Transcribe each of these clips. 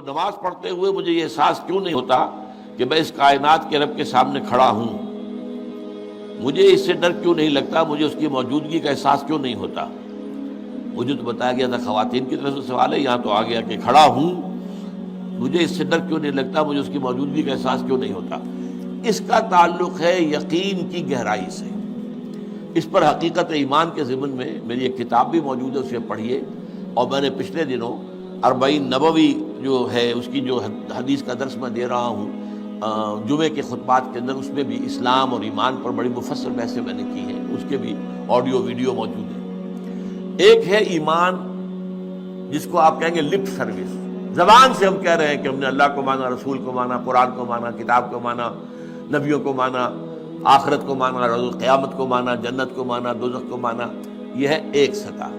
نماز پڑھتے ہوئے مجھے یہ احساس کیوں نہیں ہوتا کہ میں اس کائنات کے رب کے سامنے کھڑا ہوں؟ مجھے اس سے ڈر کیوں نہیں لگتا؟ مجھے اس کی موجودگی کا احساس کیوں نہیں ہوتا؟ مجھے تو بتایا گیا تھا خواتین کی طرف سے سوال ہے، یہاں تو آ گیا کہ کھڑا ہوں، مجھے اس سے ڈر کیوں نہیں لگتا؟ مجھے اس کی موجودگی کا احساس کیوں نہیں ہوتا؟ اس کا تعلق ہے یقین کی گہرائی سے۔ اس پر حقیقت ایمان کے ضمن میں میری ایک کتاب بھی موجود ہے، اسے پڑھیے۔ اور میں نے پچھلے دنوں 40 نبوی جو ہے اس کی جو حدیث کا درس میں دے رہا ہوں جمعے کے خطبات کے اندر، اس میں بھی اسلام اور ایمان پر بڑی مفصل بحثیں میں نے کی ہیں، اس کے بھی آڈیو ویڈیو موجود ہیں۔ ایک ہے ایمان جس کو آپ کہیں گے لپ سروس، زبان سے ہم کہہ رہے ہیں کہ ہم نے اللہ کو مانا، رسول کو مانا، قرآن کو مانا، کتاب کو مانا، نبیوں کو مانا، آخرت کو مانا، روز قیامت کو مانا، جنت کو مانا، دوزخ کو مانا۔ یہ ہے ایک سطح۔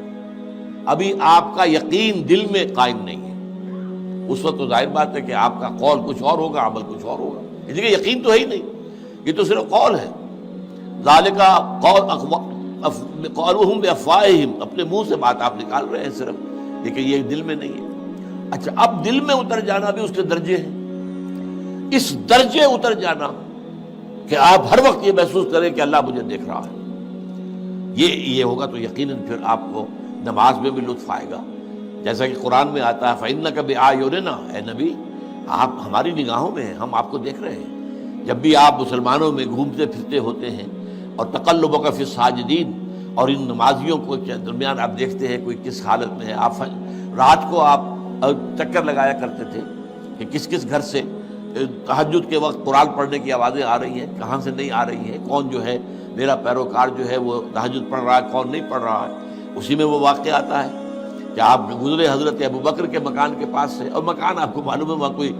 ابھی آپ کا یقین دل میں قائم نہیں ہے۔ اس وقت تو ظاہر بات ہے کہ آپ کا قول کچھ اور ہوگا، عمل کچھ اور ہوگا، اس لیے یقین تو ہے ہی نہیں، یہ تو صرف قول ہے۔ ذالک قولہم بافواہہم، اپنے منہ سے بات آپ نکال رہے ہیں صرف، لیکن یہ دل میں نہیں ہے۔ اچھا، اب دل میں اتر جانا بھی اس کے درجے ہیں۔ اس درجے اتر جانا کہ آپ ہر وقت یہ محسوس کریں کہ اللہ مجھے دیکھ رہا ہے، یہ ہوگا تو یقیناً پھر آپ کو نماز میں بھی لطف آئے گا، جیسا کہ قرآن میں آتا ہے فَإِنَّكَ بِأَعْيُنِنَا، اے نبی آپ ہماری نگاہوں میں ہیں، ہم آپ کو دیکھ رہے ہیں۔ جب بھی آپ مسلمانوں میں گھومتے پھرتے ہوتے ہیں اور تقلبک فی الساجدین، اور ان نمازیوں کو درمیان آپ دیکھتے ہیں کوئی کس حالت میں ہے۔ آپ رات کو آپ چکر لگایا کرتے تھے کہ کس کس گھر سے تہجد کے وقت قرآن پڑھنے کی آوازیں آ رہی ہیں، کہاں سے نہیں آ رہی ہیں، کون جو ہے میرا پیروکار جو ہے وہ تہجد پڑھ رہا ہے، کون نہیں پڑھ رہا ہے۔ اسی میں وہ واقعہ آتا ہے کہ آپ گزرے حضرت ابوبکر کے مکان کے پاس سے، اور مکان آپ کو معلوم ہے وہاں کوئی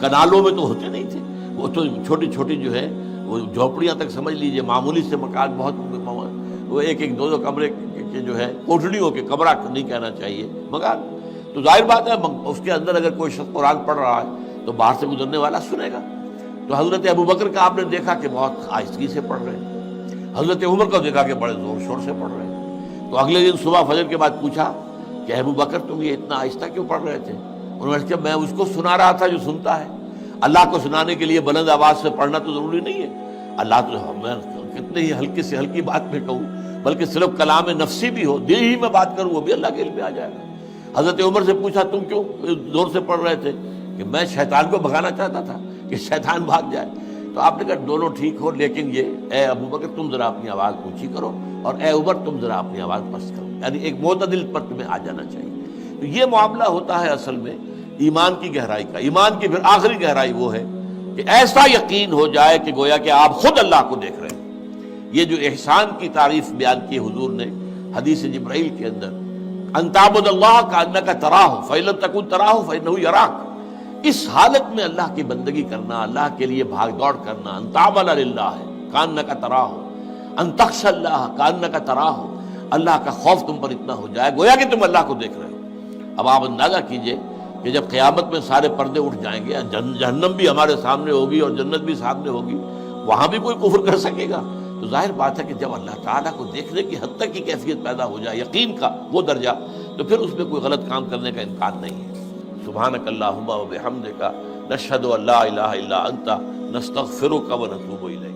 کنالوں میں تو ہوتے نہیں تھے، وہ تو چھوٹی چھوٹی جو ہے وہ جھونپڑیاں تک سمجھ لیجئے، معمولی سے مکان، بہت وہ ایک دو کمرے کے جو ہے کوٹڑیوں کے، کمرہ نہیں کہنا چاہیے، مکان۔ تو ظاہر بات ہے اس کے اندر اگر کوئی شخص قرآن پڑھ رہا ہے تو باہر سے گزرنے والا سنے گا۔ تو حضرت ابوبکر کا آپ نے دیکھا کہ بہت آہستگی سے پڑھ رہے ہیں، حضرت عمر کا دیکھا کہ بڑے زور شور سے پڑھ رہے ہیں۔ تو اگلے دن صبح فجر کے بعد پوچھا کہ ابوبکر تم یہ اتنا آہستہ کیوں پڑھ رہے تھے؟ انہوں نے کہا میں اس کو سنا رہا تھا جو سنتا ہے۔ اللہ کو سنانے کے لیے بلند آواز سے پڑھنا تو ضروری نہیں ہے، اللہ تو میں کتنے ہی ہلکی سے ہلکی بات میں کہوں، بلکہ صرف کلام نفسی بھی ہو، دل ہی میں بات کروں، وہ بھی اللہ کے علم میں آ جائے گا۔ حضرت عمر سے پوچھا تم کیوں زور سے پڑھ رہے تھے؟ کہ میں شیطان کو بھگانا چاہتا تھا کہ شیطان بھاگ جائے۔ تو آپ نے کہا دونوں ٹھیک ہو، لیکن یہ اے ابوبکر تم ذرا اپنی آواز اونچی کرو، اور اے عمر تم ذرا اپنی آواز پست کرو، یعنی ایک معتدل پر تمہیں آ جانا چاہیے۔ تو یہ معاملہ ہوتا ہے اصل میں ایمان کی گہرائی کا۔ ایمان کی پھر آخری گہرائی وہ ہے کہ ایسا یقین ہو جائے کہ گویا کہ آپ خود اللہ کو دیکھ رہے ہیں۔ یہ جو احسان کی تعریف بیان کی حضور نے حدیث جبرائیل کے اندر، ان تعبد اللہ کانک تراہ فإن لم تکن تراہ فإنہ یراک، اس حالت میں اللہ کی بندگی کرنا، اللہ کے لیے بھاگ دوڑ کرنا، ان تعمل للہ کانک تراہ، ان تخشى اللہ کانک تراہ، اللہ کا خوف تم پر اتنا ہو جائے گویا کہ تم اللہ کو دیکھ رہے ہو۔ اب آپ اندازہ کیجئے کہ جب قیامت میں سارے پردے اٹھ جائیں گے، جہنم بھی ہمارے سامنے ہوگی اور جنت بھی سامنے ہوگی، وہاں بھی کوئی کفر کر سکے گا؟ تو ظاہر بات ہے کہ جب اللہ تعالیٰ کو دیکھنے کی حد تک کی کیفیت پیدا ہو جائے، یقین کا وہ درجہ، تو پھر اس میں کوئی غلط کام کرنے کا امکان نہیں ہے۔ سبحانک اللہم و بحمدک، نشہد ان لا الہ الا انت، نستغفرک و نتوب الیک۔